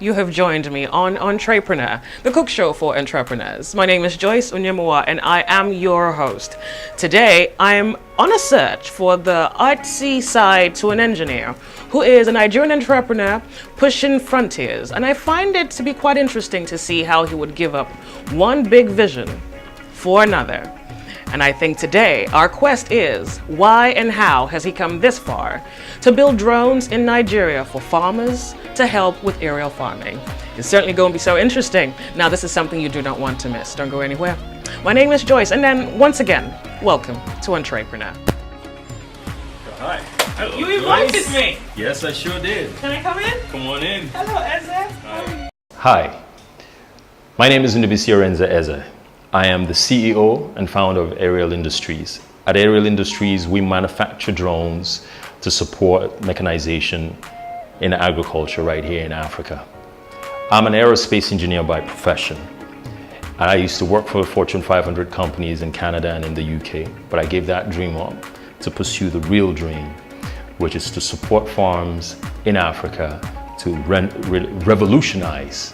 You have joined me on Entreépreneur, the cook show for entrepreneurs. My name is Joyce Onyemua and I am your host. Today, I am on a search for the artsy side to an engineer who is a Nigerian entrepreneur pushing frontiers. And I find it to be quite interesting to see how he would give up one big vision for another. And I think today our quest is, why and how has he come this far to build drones in Nigeria for farmers to help with aerial farming? It's certainly going to be so interesting. Now this is something you do not want to miss. Don't go anywhere. My name is Joyce, and then once again, welcome to Entreépreneur. Hi. Hello, You invited Joyce. me. Yes, I sure did. Can I come in? Come on in. Hello, Eze. Hi, my name is Ndubisi Orenze Eze. I am the CEO and founder of Aerial Industries. At Aerial Industries, we manufacture drones to support mechanization in agriculture right here in Africa. I'm an aerospace engineer by profession. And I used to work for Fortune 500 companies in Canada and in the UK, but I gave that dream up to pursue the real dream, which is to support farms in Africa to revolutionize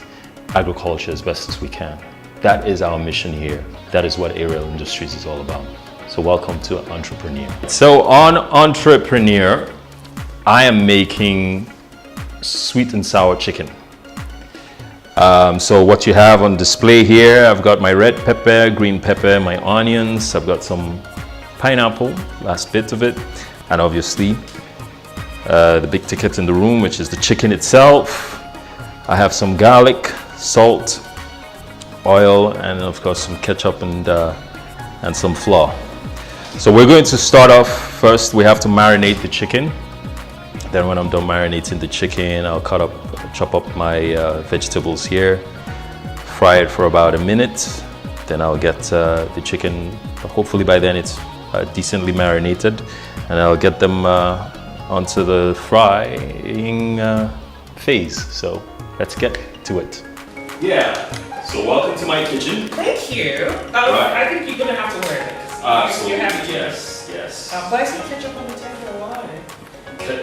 agriculture as best as we can. That is our mission here. That is what Aerial Industries is all about. So welcome to Entreépreneur. So on Entreépreneur, I am making sweet and sour chicken. So what you have on display here, I've got my red pepper, green pepper, my onions, I've got some pineapple, last bit of it, and obviously the big ticket in the room, which is the chicken itself. I have some garlic, salt, oil, and of course some ketchup and some flour. So we're going to start off. First we have to marinate the chicken. Then when I'm done marinating the chicken, I'll chop up my vegetables here, fry it for about a minute. Then I'll get the chicken, hopefully by then it's decently marinated, and I'll get them onto the frying phase. So let's get to it. Yeah. So welcome to my kitchen. Thank you. Right. I think you're going to have to wear this. Absolutely. You have to. Yes. But I see ketchup on the table. Why?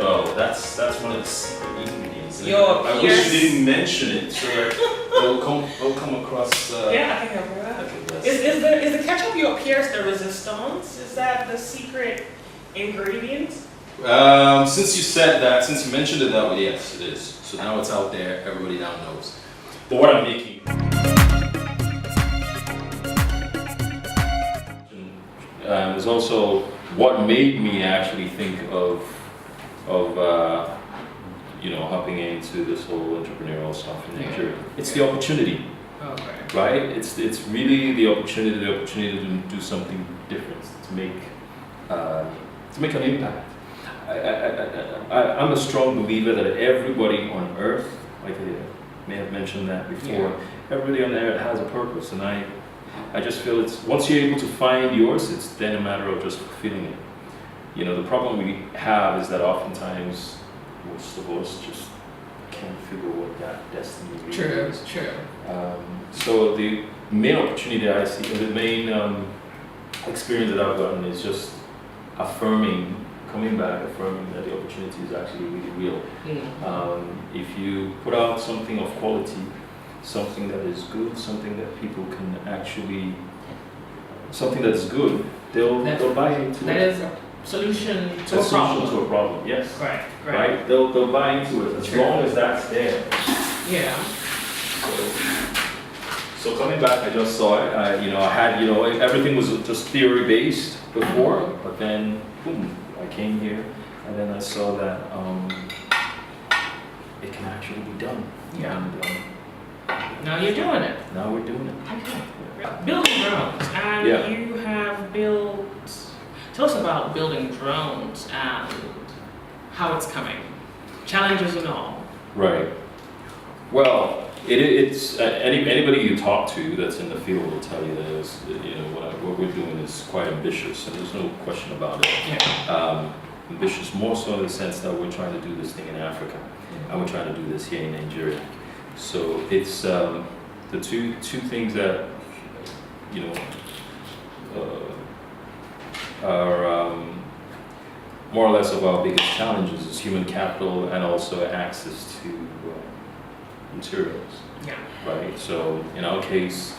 Oh, that's one of the secret ingredients. I wish you didn't mention it, so that it'll come across. Yeah, I can help with that. Okay, yes. Is the ketchup your pierce the resistance? Is that the secret ingredient? Since you said that, since you mentioned it that way, yes, it is. So now it's out there, everybody now knows. But what I'm making is also what made me actually think of hopping into this whole entrepreneurial stuff in Nigeria. It's the opportunity. Okay. Right? It's really the opportunity to do something different, to make an impact. I'm a strong believer that everybody on earth, like I may have mentioned that before, everybody on earth has a purpose, and I just feel it's, once you're able to find yours, it's then a matter of just fulfilling it. You know, the problem we have is that oftentimes most of us just can't figure what that destiny really is. True. So the main opportunity that I see, the main experience that I've gotten is just coming back, affirming that the opportunity is actually really real. Mm-hmm. If you put out something of quality, something that is good, something that people can actually, something that's good, they'll buy into That it. is a solution to A a solution problem. to a problem, yes. Right. They'll buy into it as True. long as that's there. Yeah. So coming back, I just saw it. I had, everything was just theory based before, but then boom, I came here, and then I saw that it can actually be done. Yeah. And, Now you're doing it. now we're doing it. Okay. Building drones, and Yeah. you have built. Tell us about building drones and how it's coming, challenges and all. Right. Well, it's anybody you talk to that's in the field will tell you that what we're doing is quite ambitious, and there's no question about it. Yeah. Ambitious more so in the sense that we're trying to do this thing in Africa, and we're trying to do this here in Nigeria. So it's the two things that are more or less of our biggest challenges is human capital and also access to materials, Yeah. right? So in our case,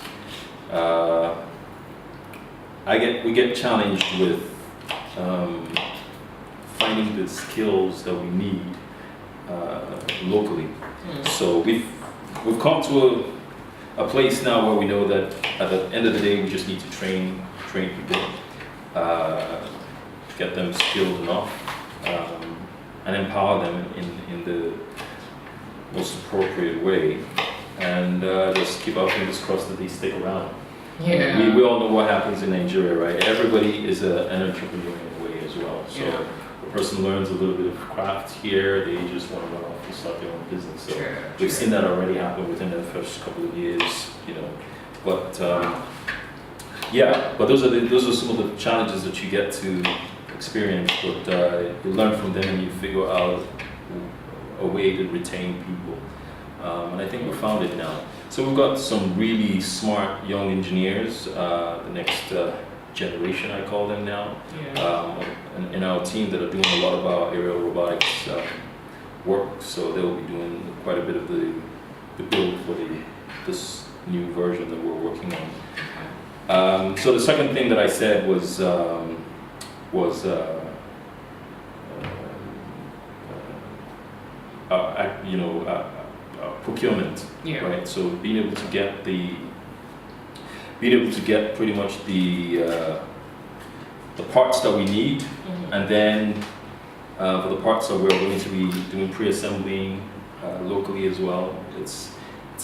we get challenged with finding the skills that we need locally. So we've come to a place now where we know that at the end of the day we just need to train people, get them skilled enough, and empower them in the most appropriate way, and just keep our fingers crossed that they stick around. Yeah. We all know what happens in Nigeria, right? Everybody is an entrepreneur in a way as well. So a person learns a little bit of craft here, they just want to run off and start their own business. So we've seen that already happen within the first couple of years, you know. But but those are some of the challenges that you get to experience. But you learn from them and you figure out a way to retain people. And I think we found it now. So we've got some really smart young engineers, the next generation I call them now, in our team that are doing a lot of our aerial robotics work. So they'll be doing quite a bit of the build for this new version that we're working on. So the second thing that I said was procurement, right? So being able to get pretty much the parts that we need, and then for the parts that we're going to be doing pre-assembling locally as well, it's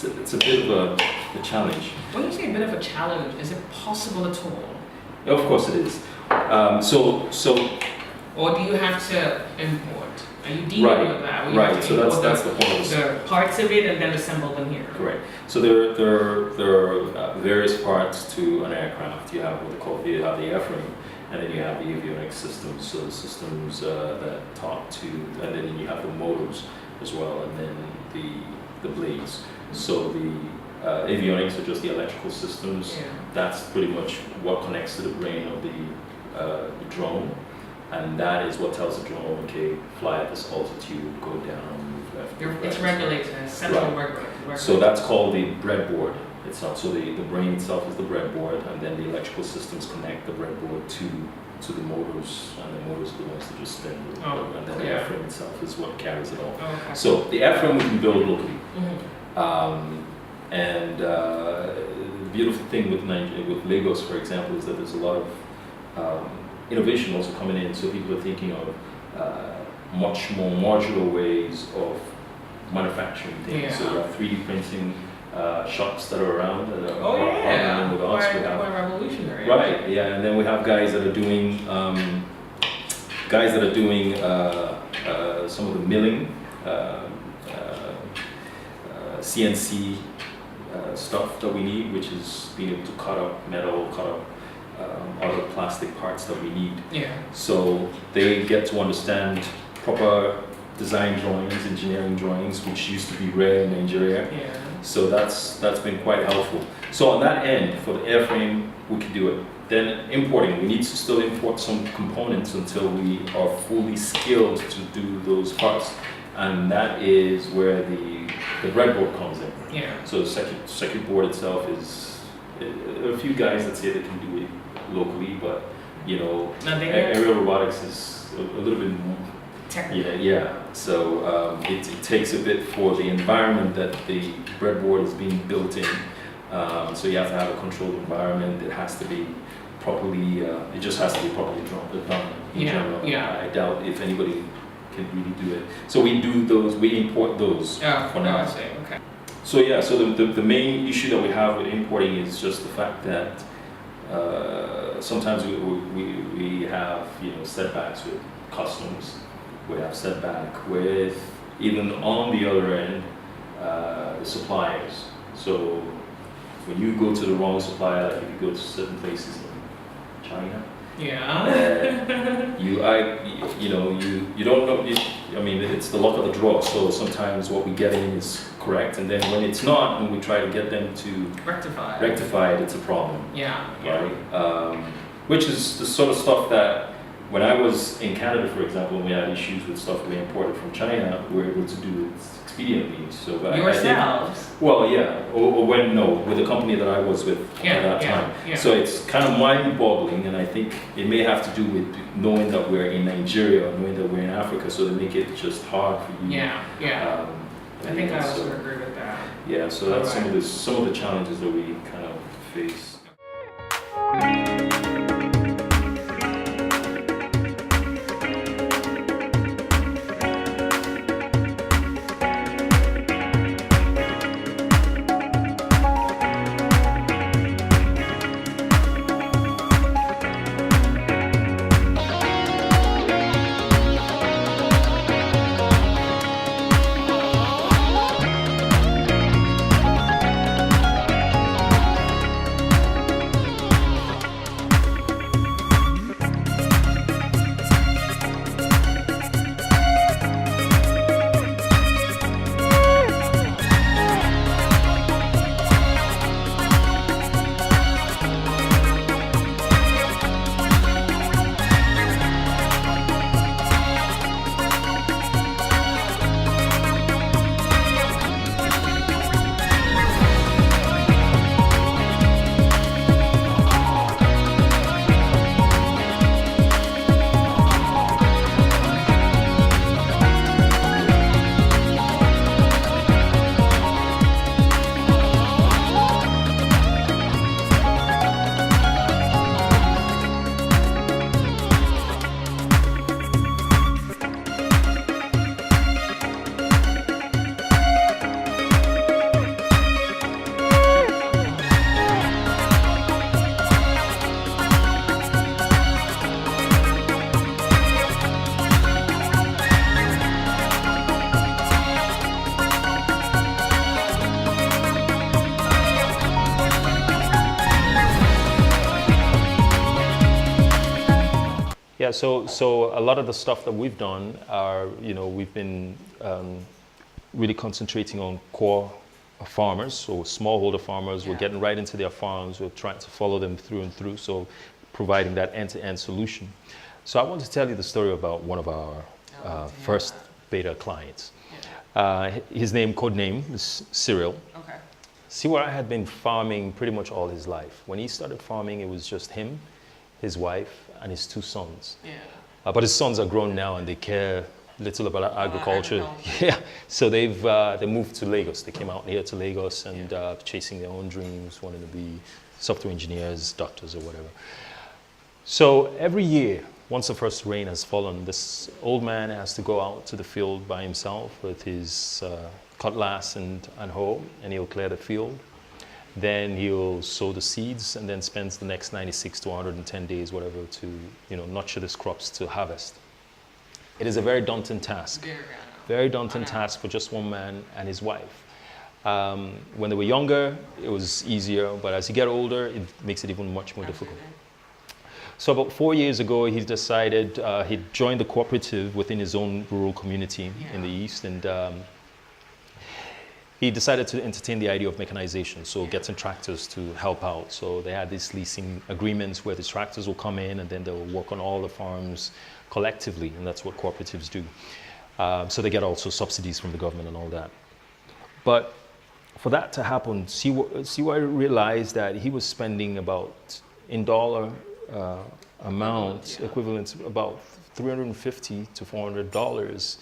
a bit of a challenge. When you say a bit of a challenge, is it possible at all? Of course it is. Or do you have to import? Are you dealing with that? Right. So that's the point. The parts of it and then assemble them here. Correct. So there are various parts to an aircraft. You have you have the airframe, and then you have the avionics systems. So the systems that talk to, and then you have the motors as well, and then the blades. So the avionics are just the electrical systems. That's pretty much what connects to the brain of the drone. And that is what tells the drone, okay, fly at this altitude, go down, move left. It's regulated, central regulated. So that's called the breadboard itself. So the brain itself is the breadboard, and then the electrical systems connect the breadboard to the motors, and the motors are the ones that just spin. And then the airframe itself is what carries it all. Okay. So the airframe we can build locally. And the beautiful thing with Lagos, for example, is that there's a lot of innovation also coming in, so people are thinking of much more modular ways of manufacturing things. So we have 3D printing shops that are around that are partnering with us. Quite revolutionary. Right, yeah, and then we have guys that are doing some of the milling, CNC stuff that we need, which is being able to cut up metal, cut up other plastic parts that we need. So they get to understand proper design drawings, engineering drawings, which used to be rare in Nigeria. So that's been quite helpful. So on that end, for the airframe, we can do it. Then importing, we need to still import some components until we are fully skilled to do those parts. And that is where the breadboard comes in. So the circuit board itself is a few guys that say they can do it locally, but aerial robotics is a little bit more technical. So it takes a bit for the environment that the breadboard is being built in. So you have to have a controlled environment. It has to be properly. It just has to be properly done in general. I doubt if anybody can really do it. So we do those. We import those for now. I see. Okay. So so the main issue that we have with importing is just the fact that sometimes we have setbacks with customs. We have setback with even on the other end the suppliers. So when you go to the wrong supplier, like if you go to certain places in China, you don't know. I mean, it's the luck of the draw. So sometimes what we get in is correct, and then when it's not, and we try to get them to rectify it, it's a problem. Right? Which is the sort of stuff that when I was in Canada, for example, and we had issues with stuff we imported from China, we were able to do it expediently. So I Yourselves? Well, yeah, or when, no, with the company that I was with at that time. Yeah. So it's kind of mind-boggling, and I think it may have to do with knowing that we're in Nigeria, knowing that we're in Africa, so they make it just hard for you. Yeah. I think I also agree with that. Yeah, so that's some of the challenges that we kind of face. Yeah, so a lot of the stuff that we've done are, we've been really concentrating on core farmers, so smallholder farmers. We're getting right into their farms. We're trying to follow them through and through, so providing that end-to-end solution. So I want to tell you the story about one of our first beta clients. His code name is Cyril. Okay. Siwa had been farming pretty much all his life. When he started farming, it was just him, his wife, and his 2 sons. Yeah. But his sons are grown now and they care little about agriculture. Yeah. So they moved to Lagos. They came out here to Lagos and chasing their own dreams, wanting to be software engineers, doctors, or whatever. So every year, once the first rain has fallen, this old man has to go out to the field by himself with his cutlass and hoe, and he'll clear the field. Then he'll sow the seeds and then spends the next 96 to 110 days, whatever, to nurture these crops to harvest. It is a very daunting task. Very daunting task for just one man and his wife. When they were younger, it was easier, but as you get older, it makes it even much more difficult. So about 4 years ago, he decided he joined the cooperative within his own rural community in the East, and he decided to entertain the idea of mechanization, so getting tractors to help out. So they had these leasing agreements where the tractors will come in and then they'll work on all the farms collectively, and that's what cooperatives do. So they get also subsidies from the government and all that. But for that to happen, CY realized that he was spending about, in dollar amount, equivalent to about $350 to $400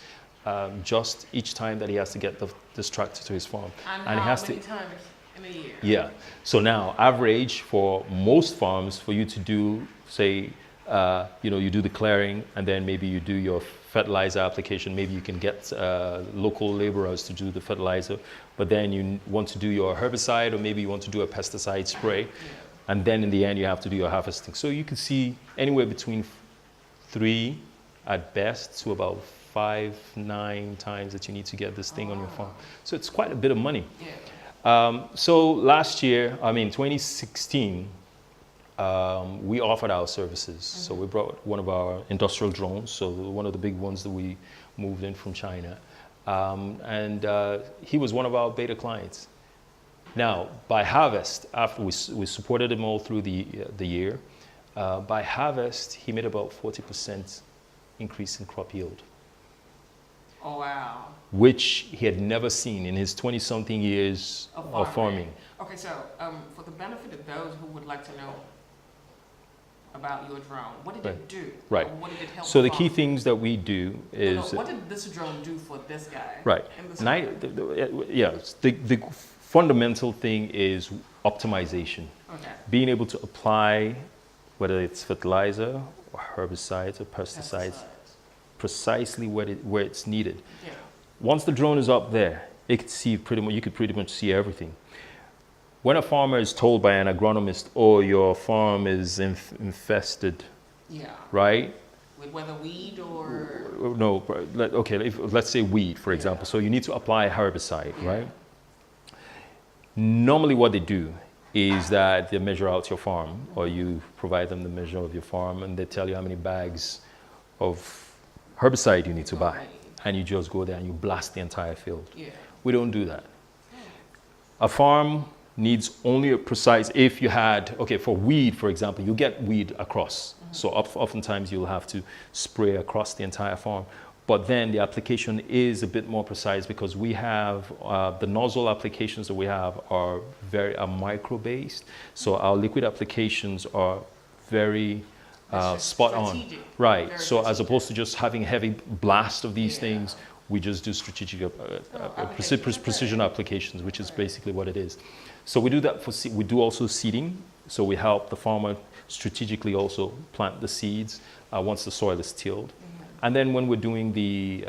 just each time that he has to get this tractor to his farm. And how many times in a year? Yeah. So now, average for most farms, for you to do, say, you do the clearing, and then maybe you do your fertilizer application. Maybe you can get local laborers to do the fertilizer, but then you want to do your herbicide, or maybe you want to do a pesticide spray, and then in the end you have to do your harvesting. So you can see anywhere between 3 at best to about 5, 9 times that you need to get this thing on your farm. So it's quite a bit of money. So last year, 2016, we offered our services. So we brought one of our industrial drones, so one of the big ones that we moved in from China. And he was one of our beta clients. Now, by harvest, after we supported him all through the year, By harvest, he made about 40% increase in crop yield, Oh, wow. which he had never seen in his 20-something years of farming. Okay, so for the benefit of those who would like to know about your drone, what did it do? Right. Or what did it help So the farm? key things that we do is... No, what did this drone do for this guy? Right. in this The fundamental thing is optimization. Okay. Being able to apply, whether it's fertilizer or herbicides or pesticides, precisely where it's needed. Yeah. Once the drone is up there, it could see you could pretty much see everything. When a farmer is told by an agronomist, "Oh, your farm is infested," Yeah. right? With whether weed or... No, okay, let's say weed, for example. So you need to apply a herbicide, right? Normally what they do is that they measure out your farm, or you provide them the measure of your farm, and they tell you how many bags of herbicide you need to buy. And you just go there and you blast the entire field. Yeah. We don't do that. A farm needs only a precise, if you had, okay, for weed, for example, you get weed across. So oftentimes you'll have to spray across the entire farm. But then the application is a bit more precise because we have, the nozzle applications that we have are micro-based. So our liquid applications are very spot on. Right, Very so as strategic. opposed to just having heavy blast of these things, we just do strategic precision applications, which is basically what it is. So we do that we do also seeding. So we help the farmer strategically also plant the seeds once the soil is tilled. And then when we're doing the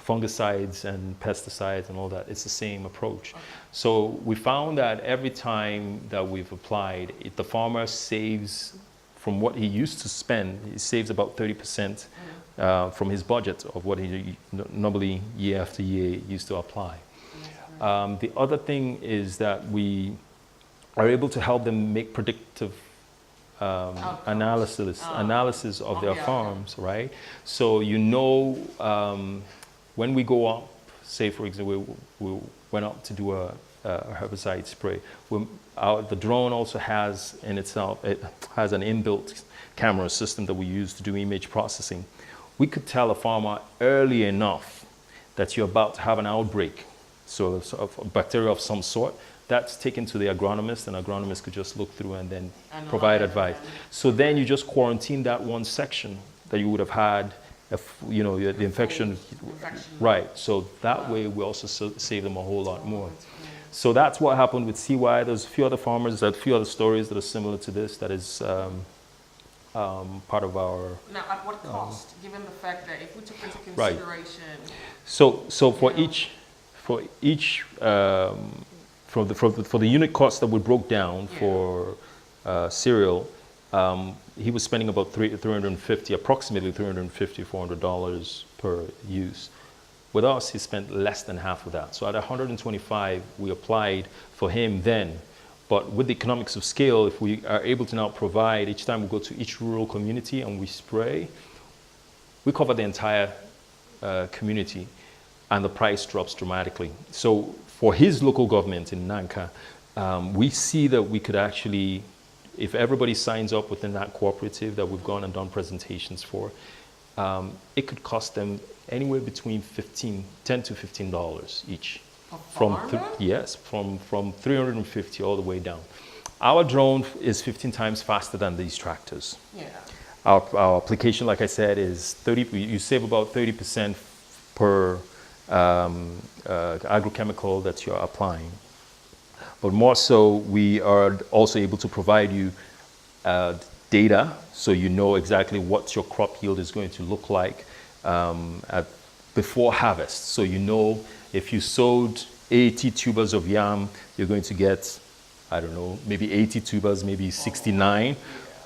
fungicides and pesticides and all that, it's the same approach. So we found that every time that we've applied, the farmer saves from what he used to spend, he saves about 30% from his budget of what he normally year after year used to apply. The other thing is that we are able to help them make predictive analysis of their farms, right? So you know, when we go up, say for example, we went up to do a herbicide spray. The drone also has in itself, it has an inbuilt camera system that we use to do image processing. We could tell a farmer early enough that you're about to have an outbreak, so of a bacteria of some sort. That's taken to the agronomist, and agronomist could just look through and then provide advice. So then you just quarantine that one section that you would have had, the infection. Right, so that way we also save them a whole lot more. So that's what happened with CY. There's a few other farmers, a few other stories that are similar to this that is part of our... Now, at what cost, given the fact that if we took into consideration... Right. So for each for the unit cost that we broke down for cereal, he was spending about approximately $350, $400 per use. With us, he spent less than half of that. So at 125, we applied for him then. But with the economics of scale, if we are able to now provide, each time we go to each rural community and we spray, we cover the entire community, and the price drops dramatically. So for his local government in Nanka, we see that we could actually, if everybody signs up within that cooperative that we've gone and done presentations for, it could cost them anywhere between $10 to $15 each. From 350 all the way down. Our drone is 15 times faster than these tractors. Yeah. Our application, like I said, is 30. You save about 30% per agrochemical that you're applying. But more so, we are also able to provide you data, so you know exactly what your crop yield is going to look like before harvest. So you know, if you sowed 80 tubers of yam, you're going to get, I don't know, maybe 80 tubers, maybe 69.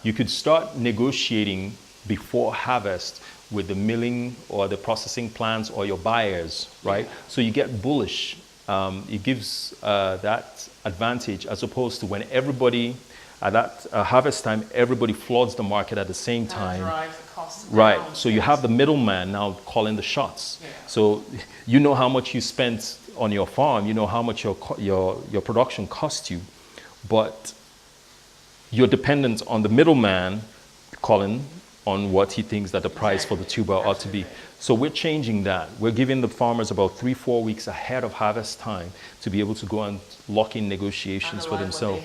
You could start negotiating before harvest with the milling or the processing plants or your buyers, right? So you get bullish. It gives that advantage as opposed to when everybody, at that harvest time, everybody floods the market at the same time. Drives the costs Right, down. so you have the middleman now calling the shots. Yeah. So you know how much you spent on your farm, you know how much your production cost you, but you're dependent on the middleman, Colin, on what he thinks that the price for the tuber ought to be. So we're changing that. We're giving the farmers about 3-4 weeks ahead of harvest time to be able to go and lock in negotiations for themselves.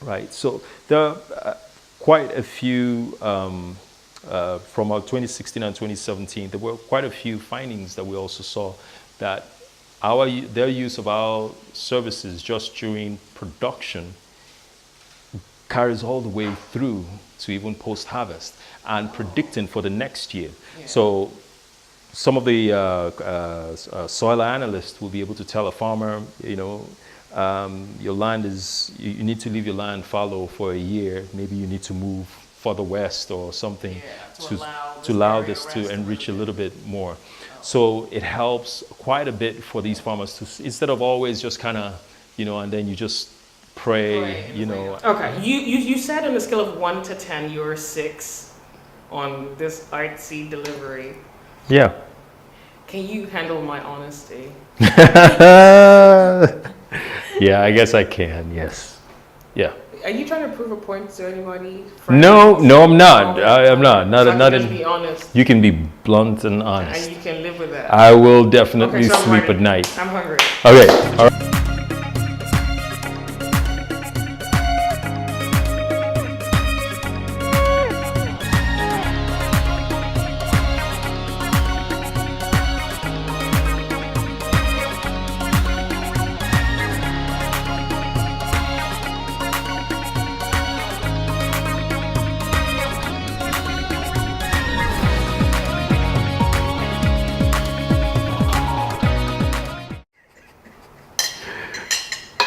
Right. So there are quite a few from our 2016 and 2017. There were quite a few findings that we also saw that their use of our services just during production carries all the way through to even post-harvest and predicting for the next year. Yeah. So some of the soil analysts will be able to tell a farmer, your land you need to leave your land fallow for a year. Maybe you need to move further west or something to allow this to enrich a little bit more. So it helps quite a bit for these farmers to, instead of always just kind of, and then you just pray. Okay, you said on a scale of 1 to 10, you're 6 on this artsy delivery. Yeah. Can you handle my honesty? Yeah, I guess I can. Yes. Yeah. Are you trying to prove a point to anybody? No, I'm not. I'm not. Not in. Be honest. You can be blunt and honest. And you can live with that. I will definitely sleep at night. I'm hungry. Okay. All right.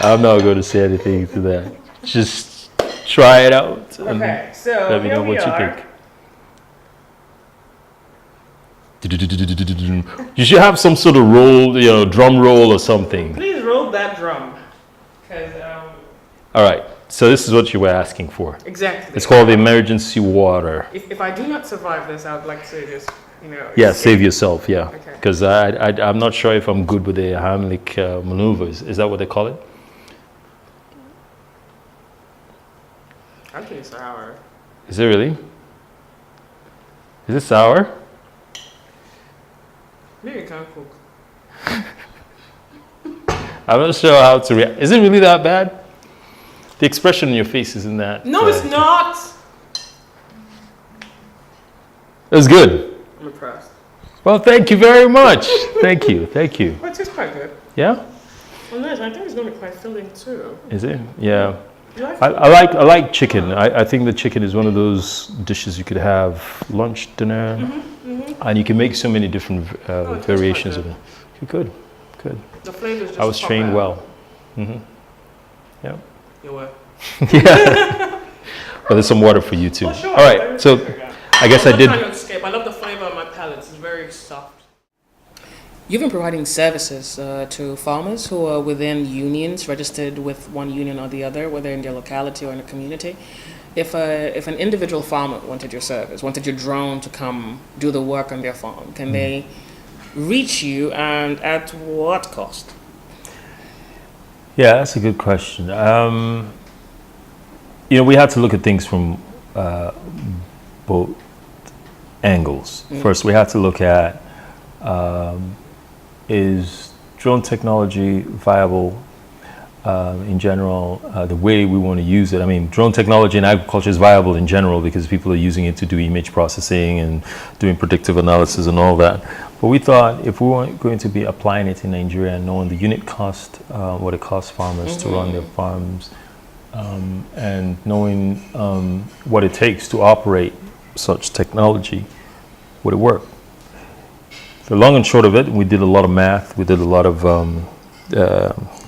I'm not going to say anything to that. Just try it out. And okay, so let me know what you think. You should have some sort of roll, drum roll or something. Please roll that drum. All right. So this is what you were asking for. Exactly. It's called the emergency water. If I do not survive this, I would like to just, Yeah, save yourself. Yeah. Okay. Because I'm not sure if I'm good with the Heimlich maneuvers. Is that what they call it? I think it's sour. Is it really? Is it sour? Maybe you can't cook. I'm not sure how to react. Is it really that bad? The expression on your face isn't that. No, it's not. It was good. I'm impressed. Well, thank you very much. Thank you. Well, it tastes quite good. Yeah? Well, nice. I think it's going to be quite filling too. Is it? Yeah. I like chicken. I think the chicken is one of those dishes you could have lunch, dinner, and you can make so many different variations of it. Good. The flavor is just I was trained well. Yeah. You were. Yeah. Well, there's some water for you too. Oh, sure. All right. So I guess I did. I love the flavor of my palate. It's very soft. You've been providing services to farmers who are within unions, registered with one union or the other, whether in their locality or in a community. If an individual farmer wanted your service, wanted your drone to come do the work on their farm, can they reach you, and at what cost? Yeah, that's a good question. We had to look at things from both angles. First, we had to look at is drone technology viable in general, the way we want to use it. I mean, drone technology in agriculture is viable in general because people are using it to do image processing and doing predictive analysis and all that. But we thought if we weren't going to be applying it in Nigeria and knowing the unit cost, what it costs farmers to run their farms, and knowing what it takes to operate such technology, would it work? The long and short of it, we did a lot of math, we did a lot of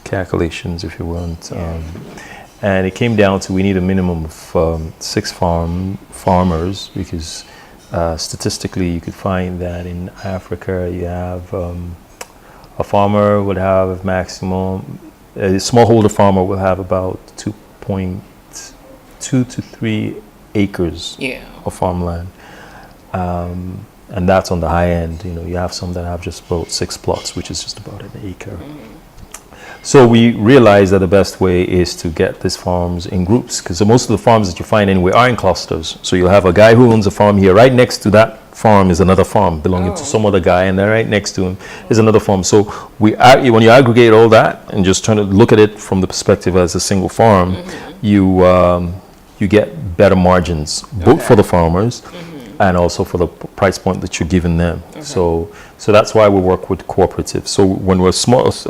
calculations, if you want, and it came down to we need a minimum of 6 farmers because statistically you could find that in Africa you have a farmer would have maximum, a smallholder farmer will have about 2.2 to 3 acres of farmland. And that's on the high end. You have some that have just about 6 plots, which is just about an acre. So we realized that the best way is to get these farms in groups, because most of the farms that you find anyway are in clusters. So you'll have a guy who owns a farm here. Right next to that farm is another farm belonging to some other guy, and then right next to him is another farm. So when you aggregate all that and just trying to look at it from the perspective as a single farm, you get better margins, both for the farmers and also for the price point that you're giving them. So that's why we work with cooperatives. So when a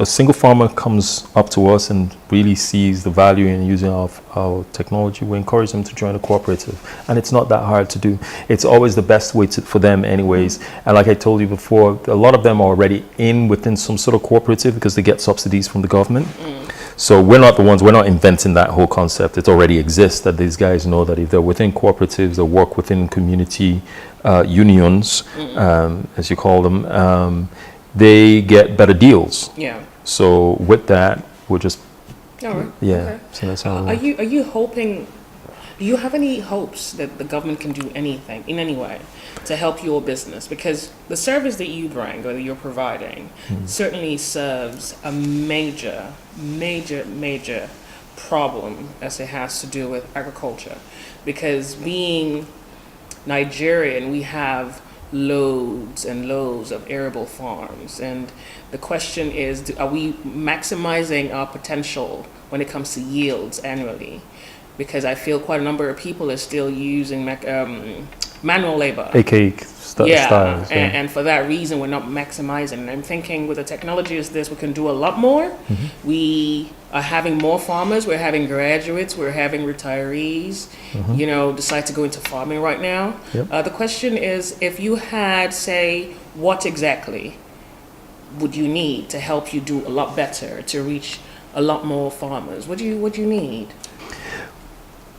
single farmer comes up to us and really sees the value in using our technology, we encourage them to join a cooperative. And it's not that hard to do. It's always the best way for them anyways. And like I told you before, a lot of them are already within some sort of cooperative because they get subsidies from the government. So we're not inventing that whole concept. It already exists, that these guys know that if they're within cooperatives, they work within community unions, as you call them, they get better deals. Yeah. So with that, we're just, All right. yeah. Okay. So that's how. Are you hoping? Do you have any hopes that the government can do anything in any way to help your business? Because the service that you bring or that you're providing certainly serves a major problem as it has to do with agriculture. Because being Nigerian, we have loads and loads of arable farms, and the question is, are we maximizing our potential when it comes to yields annually? Because I feel quite a number of people are still using manual labor. AKA styles. And for that reason, we're not maximizing. And I'm thinking with a technology as this, we can do a lot more. We are having more farmers. We're having graduates. We're having retirees, decide to go into farming right now. The question is, if you had, say, what exactly would you need to help you do a lot better, to reach a lot more farmers? What do you need?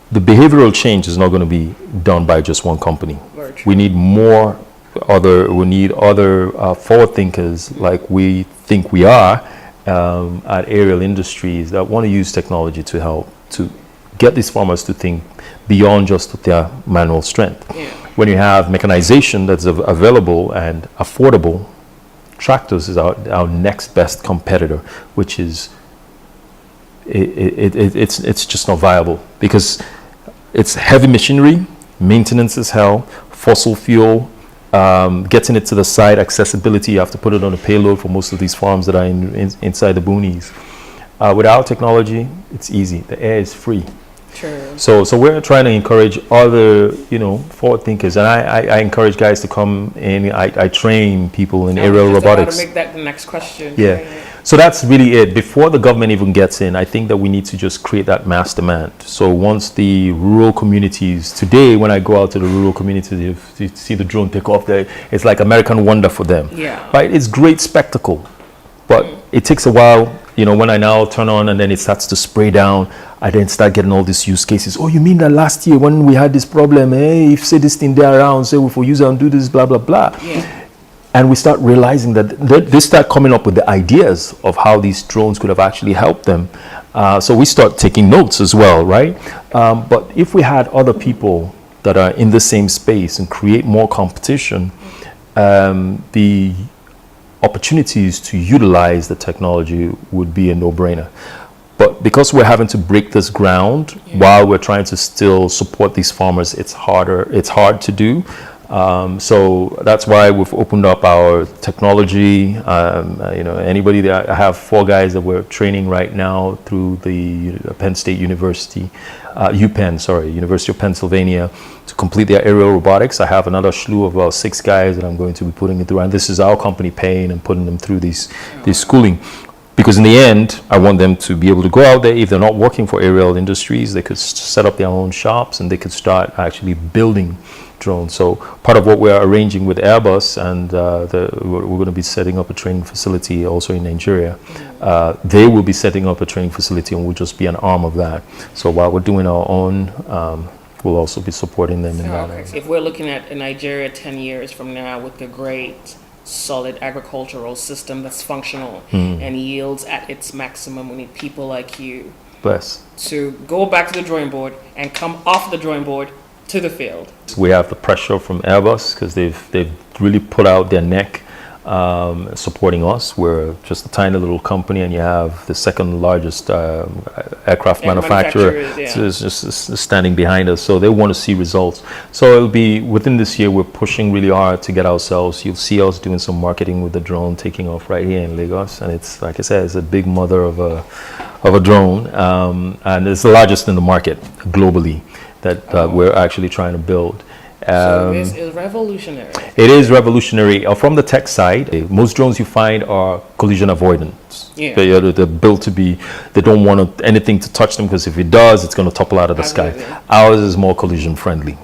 The behavioral change is not going to be done by just one company. We need other forward thinkers like we think we are at Aerial Industries that want to use technology to help to get these farmers to think beyond just their manual strength. When you have mechanization that's available and affordable, tractors is our next best competitor, which is it's just not viable because it's heavy machinery, maintenance is hell, fossil fuel, getting it to the site, accessibility, you have to put it on a payload for most of these farms that are inside the boonies. With our technology, it's easy. The air is free. True. So we're trying to encourage other, forward thinkers, and I encourage guys to come in. I train people in aerial robotics. To make that the next question. Yeah. So that's really it. Before the government even gets in, I think that we need to just create that mass demand. So once the rural communities, today when I go out to the rural communities, you see the drone take off there, it's like American wonder for them. Yeah. Right? It's great spectacle, but it takes a while. When I now turn on and then it starts to spray down, I then start getting all these use cases. Oh, you mean that last year when we had this problem, if say this thing there around, say if we use it and do this, blah, blah, blah. Yeah. And we start realizing that they start coming up with the ideas of how these drones could have actually helped them. So we start taking notes as well, right? But if we had other people that are in the same space and create more competition, the opportunities to utilize the technology would be a no-brainer. But because we're having to break this ground while we're trying to still support these farmers, it's hard to do. So that's why we've opened up our technology. Anybody that I have 4 guys that we're training right now through the Penn State University, University of Pennsylvania, to complete their aerial robotics. I have another slew of about 6 guys that I'm going to be putting it through, and this is our company paying and putting them through this schooling. Because in the end, I want them to be able to go out there. If they're not working for Aerial Industries, they could set up their own shops and they could start actually building drones. So part of what we're arranging with Airbus, and we're going to be setting up a training facility also in Nigeria. They will be setting up a training facility and we'll just be an arm of that. So while we're doing our own, we'll also be supporting them in that. Okay. If we're looking at Nigeria 10 years from now with the great solid agricultural system that's functional and yields at its maximum, we need people like you to go back to the drawing board and come off the drawing board to the field. We have the pressure from Airbus because they've really put out their neck supporting us. We're just a tiny little company, and you have the second largest aircraft manufacturer is just standing behind us. So they want to see results. So it'll be within this year. We're pushing really hard to get ourselves. You'll see us doing some marketing with the drone taking off right here in Lagos, and it's like I said, it's a big mother of a drone, and it's the largest in the market globally that we're actually trying to build. So this is revolutionary. It is revolutionary. From the tech side, most drones you find are collision avoidance. Yeah. They're built to be, they don't want anything to touch them, because if it does, it's going to topple out of the sky. Ours is more collision friendly.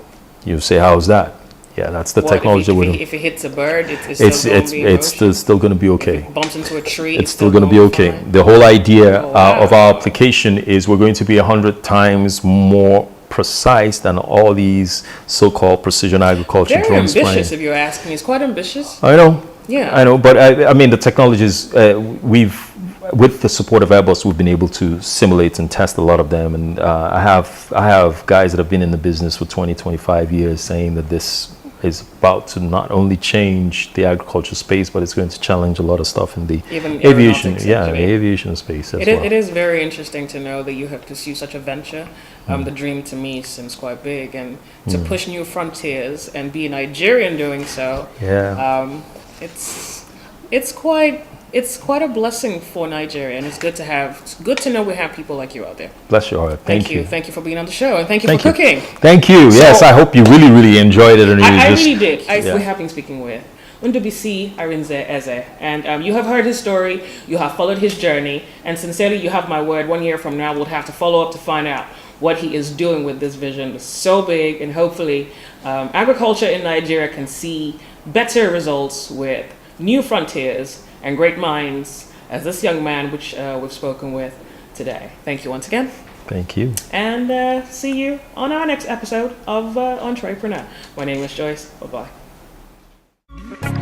You say, how's that? Yeah, that's the technology. If it hits a bird, it's still going to be okay. If it bumps into a tree, it's still going to be okay. Fine. The whole idea of our application is we're going to be 100 times more precise than all these so-called precision agriculture drones. Very ambitious, if you ask me. It's quite ambitious. I know. Yeah. I know, but I mean, the technologies, with the support of Airbus, we've been able to simulate and test a lot of them. And I have guys that have been in the business for 20, 25 years saying that this is about to not only change the agriculture space, but it's going to challenge a lot of stuff in the aviation, the aviation space as well. It is very interesting to know that you have pursued such a venture. The dream to me seems quite big, and to push new frontiers and be a Nigerian doing so. Yeah. It's quite a blessing for Nigeria, and it's good to know we have people like you out there. Bless your heart. Thank you. Thank you for being on the show, and thank you for cooking. Thank you. Yes, I hope you really, really enjoyed it. And I really did. We have been speaking with Ndubisi Arinze Eze, and you have heard his story, you have followed his journey, and sincerely, you have my word, 1 year from now, we'll have to follow up to find out what he is doing with this vision. It's so big, and hopefully agriculture in Nigeria can see better results with new frontiers and great minds as this young man which we've spoken with today. Thank you once again. Thank you. And see you on our next episode of Entreépreneur. My name is Joyce. Bye-bye.